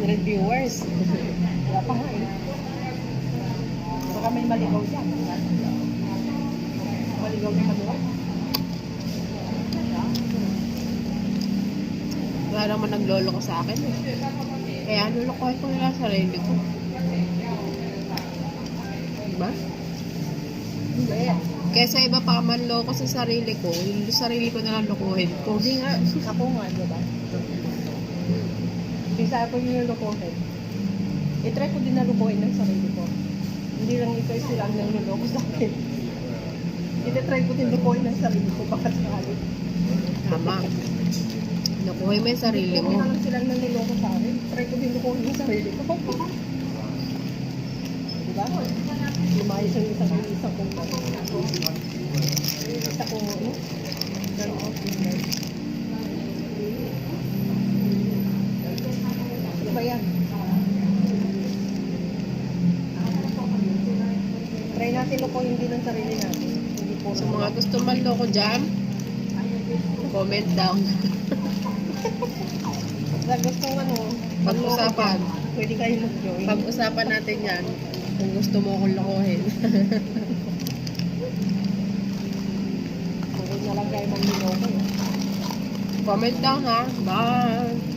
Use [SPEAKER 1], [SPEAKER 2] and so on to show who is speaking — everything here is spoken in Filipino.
[SPEAKER 1] 100 viewers. Wala pa nga eh. Baka may maligaw dyan. Maligaw na maligaw.
[SPEAKER 2] Wala naman naglolo ko sa akin eh. Kaya lulukoy ko nila sa sarili ko. Diba?
[SPEAKER 1] Hindi.
[SPEAKER 2] Kesa iba pa man loko sa sarili ko, yung sarili ko na lang lokohin ko.
[SPEAKER 1] Hindi nga. Ako nga, diba? Isa ako yung lukohin. I-try ko din na lukohin ng sarili ko. Hindi lang ito sila ang nangluloko sa akin. I-try ko din lukohin ng sarili ko. Baka sakali.
[SPEAKER 2] Tama. Lokohin mo yung sarili mo.
[SPEAKER 1] Hindi lang silang nangluloko sa akin. Try ko din lukohin ng sarili ko. Diba? Lumayos yung isa kong isa kong ano? Ano ba yan? Try natin lukohin din ng sarili natin. Hindi po
[SPEAKER 2] Sa mga gusto manloko dyan, comment down.
[SPEAKER 1] Sa gustong ano,
[SPEAKER 2] Pag-usapan.
[SPEAKER 1] pwede kayo mag-join.
[SPEAKER 2] Pag-usapan natin yan kung gusto mo akong lokohin.
[SPEAKER 1] Huwag na lang kayo mag-loko.
[SPEAKER 2] Comment down ha. Bye!